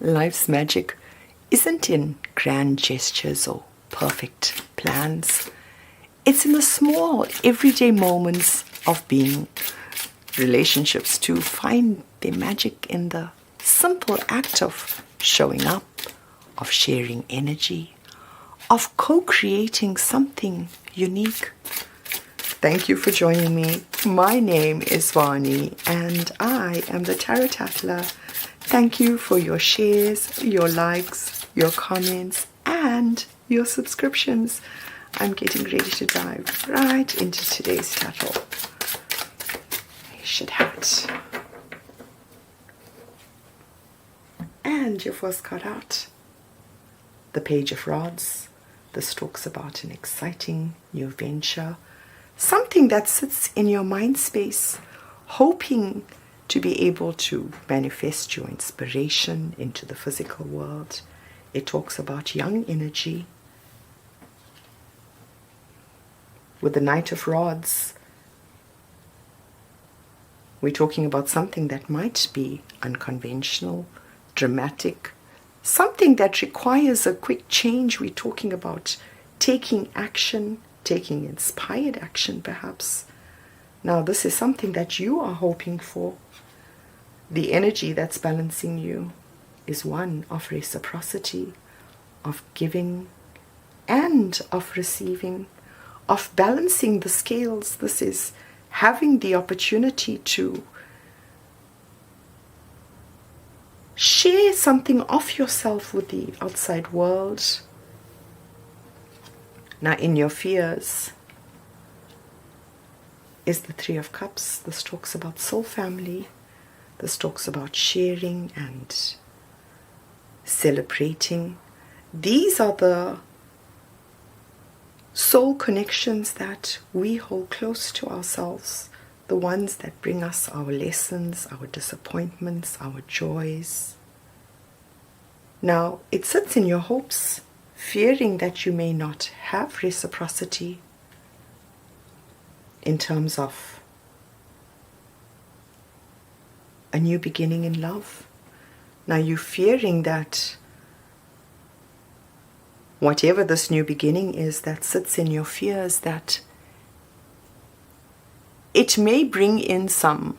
Life's magic isn't in grand gestures or perfect plans. It's in the small, everyday moments of being. Relationships too find their magic in the simple act of showing up, of sharing energy, of co-creating something unique. Thank you for joining me. My name is Vani and I am the Tarot Tatle. Thank you for your shares, your likes, your comments and your subscriptions. I'm getting ready to dive right into today's Tatle. You should have it. And your first card out. The Page of Rods. This talks about an exciting new venture. Something that sits in your mind space, hoping to be able to manifest your inspiration into the physical world. It talks about young energy. With the Knight of Rods, we're talking about something that might be unconventional, dramatic, something that requires a quick change. We're talking about taking action, taking inspired action perhaps. Now this is something that you are hoping for. The energy that's balancing you is one of reciprocity, of giving and of receiving, of balancing the scales. This is having the opportunity to share something of yourself with the outside world. Now in your fears is the Three of Cups. This talks about soul family. This talks about sharing and celebrating. These are the soul connections that we hold close to ourselves, the ones that bring us our lessons, our disappointments, our joys. Now, it sits in your hopes, fearing that you may not have reciprocity in terms of a new beginning in love. Now, you're fearing that whatever this new beginning is that sits in your fears, that it may bring in some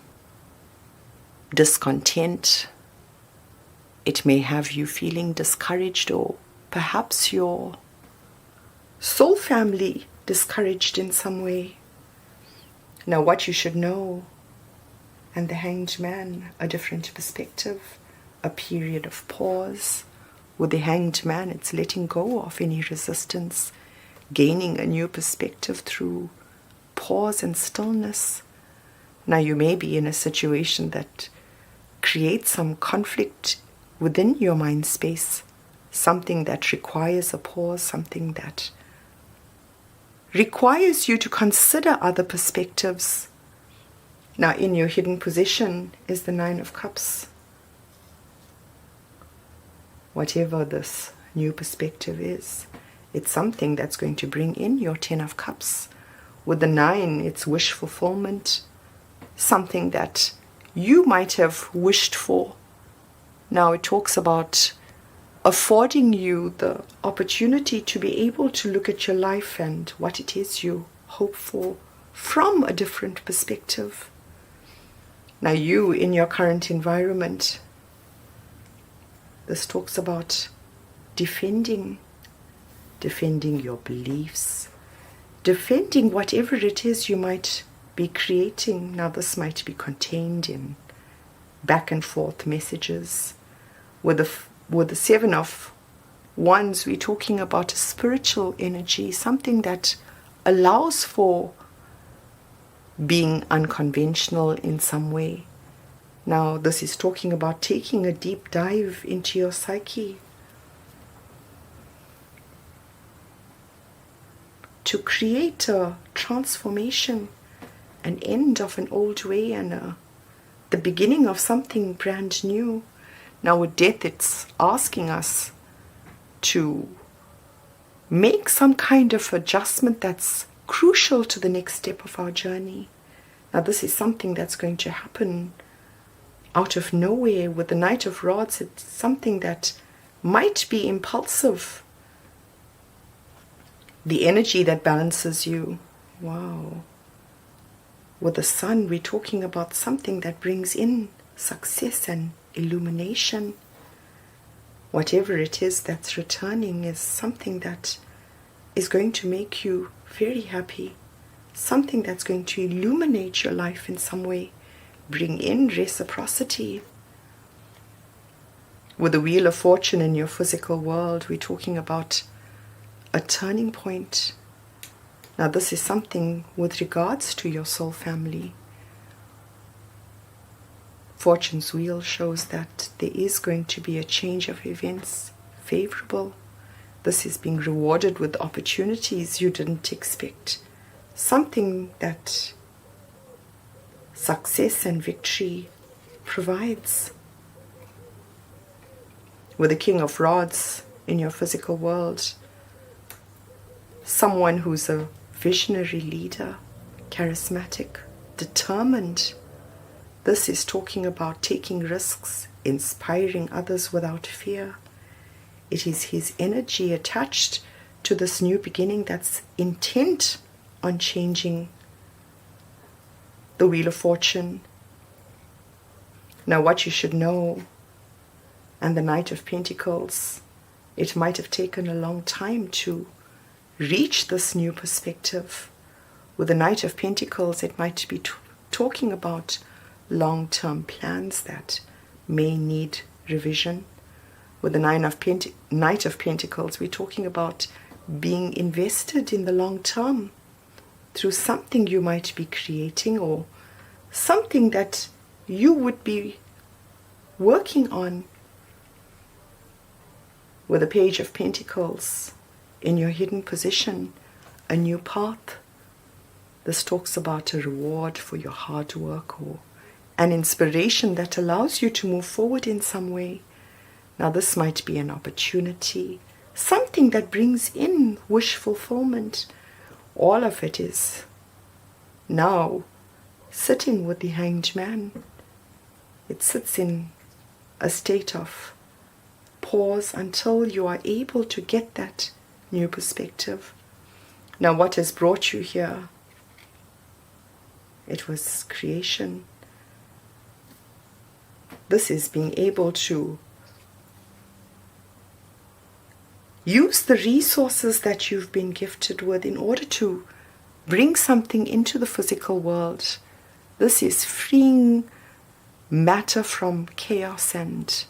discontent. It may have you feeling discouraged, or perhaps your soul family discouraged in some way. Now what you should know, and the Hanged Man, a different perspective, a period of pause. With the Hanged Man, it's letting go of any resistance, gaining a new perspective through pause and stillness. Now you may be in a situation that creates some conflict within your mind space, something that requires a pause, something that requires you to consider other perspectives. Now in your hidden position is the Nine of Cups. Whatever this new perspective is, it's something that's going to bring in your Ten of Cups. With the Nine, it's wish fulfillment, something that you might have wished for. Now it talks about affording you the opportunity to be able to look at your life and what it is you hope for from a different perspective. Now you, in your current environment, this talks about defending your beliefs, defending whatever it is you might be creating. Now this might be contained in back and forth messages. With the Seven of Wands, we're talking about a spiritual energy, something that allows for being unconventional in some way. Now this is talking about taking a deep dive into your psyche to create a transformation, an end of an old way and the beginning of something brand new. Now with death, it's asking us to make some kind of adjustment that's crucial to the next step of our journey. Now this is something that's going to happen out of nowhere. With the Knight of Rods, it's something that might be impulsive. The energy that balances you. Wow. With the Sun, we're talking about something that brings in success and illumination. Whatever it is that's returning is something that is going to make you very happy. Something that's going to illuminate your life in some way. Bring in reciprocity. With the Wheel of Fortune in your physical world, we're talking about a turning point. Now this is something with regards to your soul family. Fortune's wheel shows that there is going to be a change of events, favorable. This is being rewarded with opportunities you didn't expect. Something that success and victory provides. With the King of Rods in your physical world, someone who's a visionary leader, charismatic, determined. This is talking about taking risks, inspiring others without fear. It is his energy attached to this new beginning that's intent on changing the Wheel of Fortune. Now what you should know, and the Knight of Pentacles, it might have taken a long time to reach this new perspective. With the Knight of Pentacles, it might be talking about long-term plans that may need revision. With the Knight of Pentacles, we're talking about being invested in the long term through something you might be creating or something that you would be working on. With the Page of Pentacles in your hidden position, a new path. This talks about a reward for your hard work or an inspiration that allows you to move forward in some way. Now this might be an opportunity, something that brings in wish fulfillment. All of it is now sitting with the Hanged Man. It sits in a state of pause until you are able to get that new perspective. Now what has brought you here? It was creation. This is being able to use the resources that you've been gifted with in order to bring something into the physical world. This is freeing matter from chaos and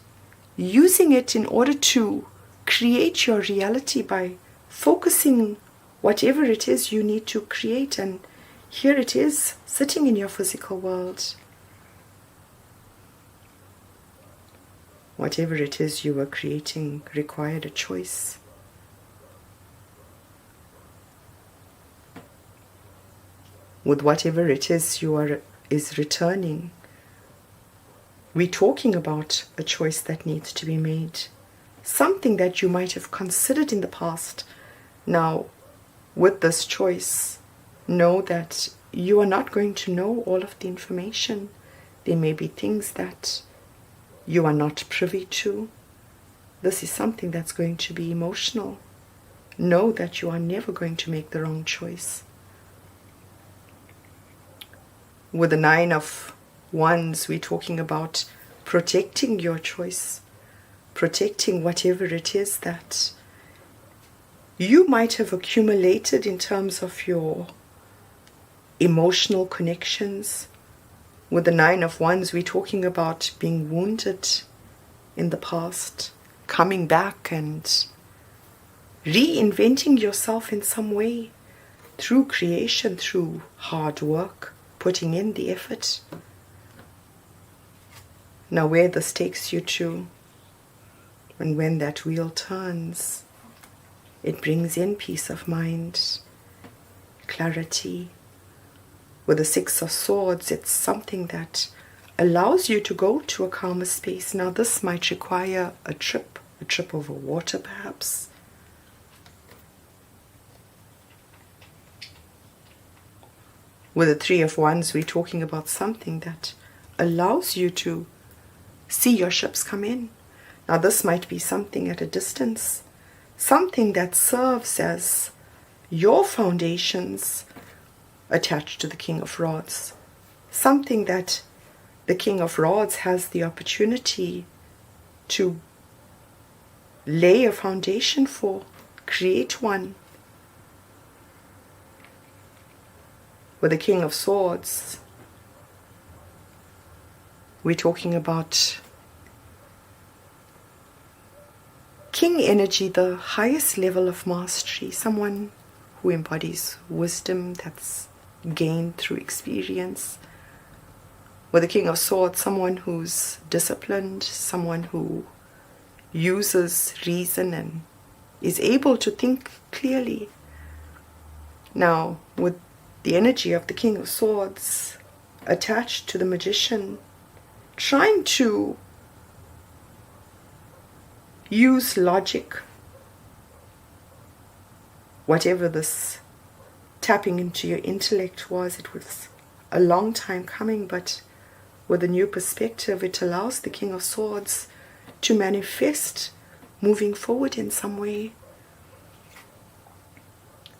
using it in order to create your reality by focusing whatever it is you need to create. And here it is, sitting in your physical world. Whatever it is you were creating required a choice. With whatever it is is returning, we're talking about a choice that needs to be made. Something that you might have considered in the past. Now, with this choice, know that you are not going to know all of the information. There may be things that you are not privy to. This is something that's going to be emotional. Know that you are never going to make the wrong choice. With the 9 of Wands, we're talking about protecting your choice, protecting whatever it is that you might have accumulated in terms of your emotional connections. With the 9 of Wands, we're talking about being wounded in the past, coming back and reinventing yourself in some way through creation, through hard work, putting in the effort. Now where this takes you to, and when that wheel turns, it brings in peace of mind, clarity. With the 6 of Swords, it's something that allows you to go to a calmer space. Now this might require a trip over water perhaps. With the 3 of Wands, we're talking about something that allows you to see your ships come in. Now this might be something at a distance, something that serves as your foundations attached to the King of Rods, something that the King of Rods has the opportunity to lay a foundation for, create one. With the King of Swords, we're talking about King energy, the highest level of mastery, someone who embodies wisdom that's gained through experience. With the King of Swords, someone who's disciplined, someone who uses reason and is able to think clearly. Now, with the energy of the King of Swords attached to the Magician, trying to use logic, whatever this tapping into your intellect was, it was a long time coming, but with a new perspective, it allows the King of Swords to manifest moving forward in some way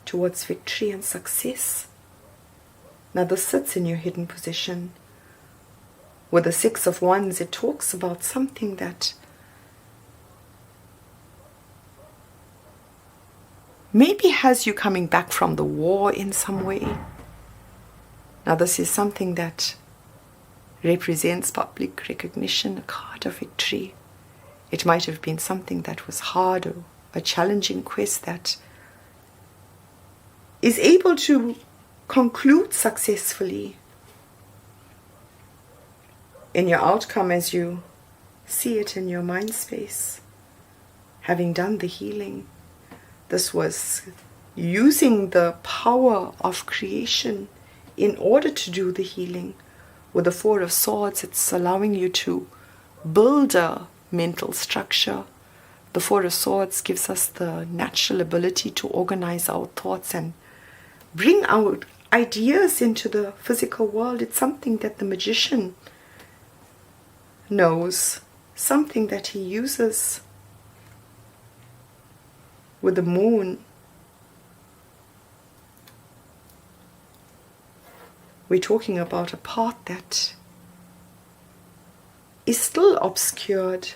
towards victory and success. Now this sits in your hidden position. With the Six of Wands, it talks about something that maybe has you coming back from the war in some way. Now this is something that represents public recognition, a card of victory. It might have been something that was hard or a challenging quest that is able to conclude successfully in your outcome as you see it in your mind space. Having done the healing, this was using the power of creation in order to do the healing. With the Four of Swords, it's allowing you to build a mental structure. The Four of Swords gives us the natural ability to organize our thoughts and bring our ideas into the physical world. It's something that the Magician knows, something that he uses. With the Moon, we're talking about a path that is still obscured.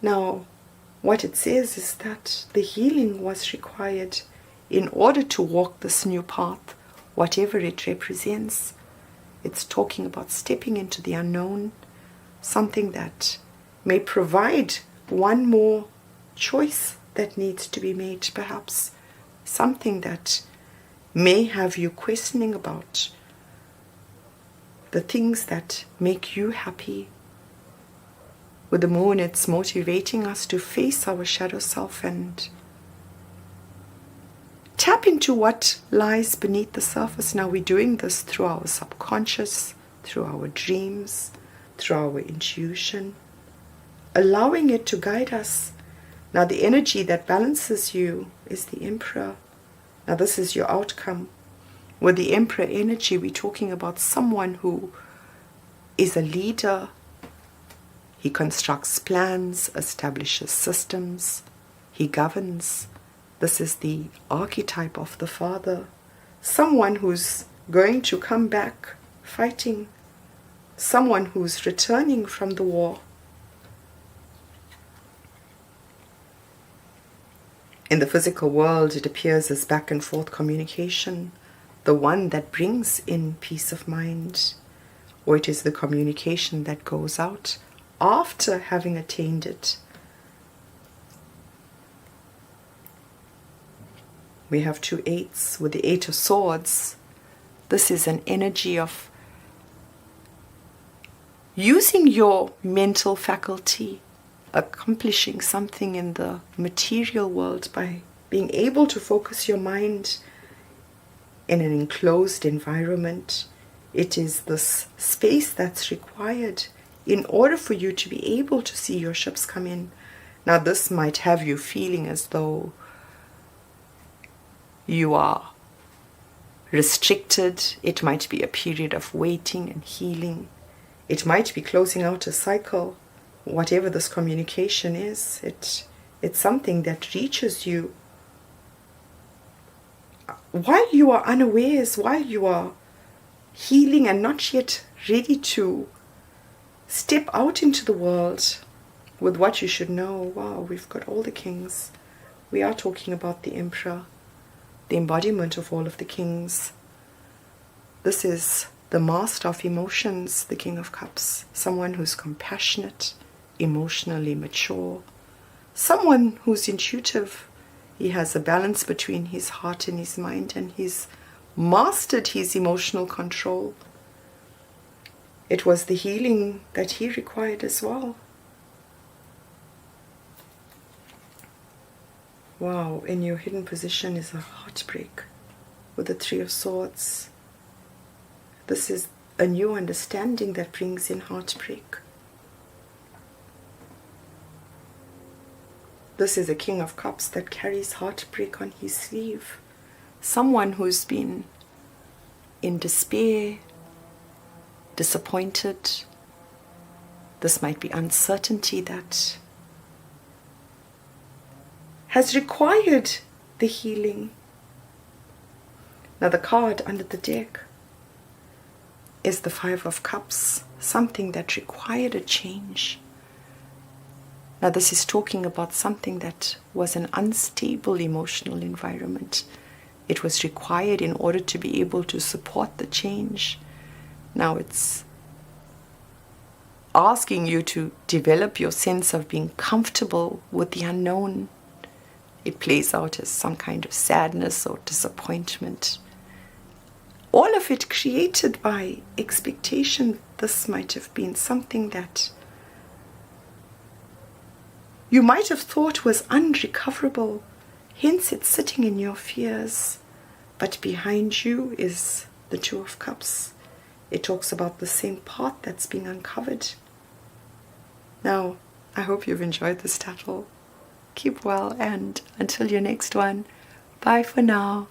Now, what it says is that the healing was required in order to walk this new path, whatever it represents. It's talking about stepping into the unknown, something that may provide one more choice that needs to be made, perhaps something that may have you questioning about the things that make you happy. With the Moon, it's motivating us to face our shadow self and tap into what lies beneath the surface. Now we're doing this through our subconscious, through our dreams, through our intuition, allowing it to guide us. Now the energy that balances you is the Emperor. Now this is your outcome. With the Emperor energy, we're talking about someone who is a leader. He constructs plans, establishes systems, he governs. This is the archetype of the father. Someone who's going to come back fighting. Someone who's returning from the war. In the physical world, it appears as back and forth communication, the one that brings in peace of mind, or it is the communication that goes out after having attained it. We have 2 eights with the 8 of Swords. This is an energy of using your mental faculty, accomplishing something in the material world by being able to focus your mind in an enclosed environment. It is this space that's required in order for you to be able to see your ships come in. Now this might have you feeling as though you are restricted. It might be a period of waiting and healing. It might be closing out a cycle. whatever this communication is, it's something that reaches you while you are unawares, while you are healing and not yet ready to step out into the world with what you should know. Wow, we've got all the kings. We are talking about the emperor, the embodiment of all of the kings. This is the master of emotions, the King of Cups. Someone who's compassionate, emotionally mature. Someone who's intuitive. He has a balance between his heart and his mind, and he's mastered his emotional control. It was the healing that he required as well. Wow, in your hidden position is a heartbreak with the Three of Swords. This is a new understanding that brings in heartbreak. This is a King of Cups that carries heartbreak on his sleeve. Someone who's been in despair, disappointed. This might be uncertainty that has required the healing. Now the card under the deck is the Five of Cups, something that required a change. Now this is talking about something that was an unstable emotional environment. It was required in order to be able to support the change. Now it's asking you to develop your sense of being comfortable with the unknown. It plays out as some kind of sadness or disappointment. All of it created by expectation. This might have been something that you might have thought was unrecoverable. Hence it's sitting in your fears. But behind you is the Two of Cups. It talks about the same path that's being uncovered. Now, I hope you've enjoyed this Tatle. Keep well, and until your next one, bye for now.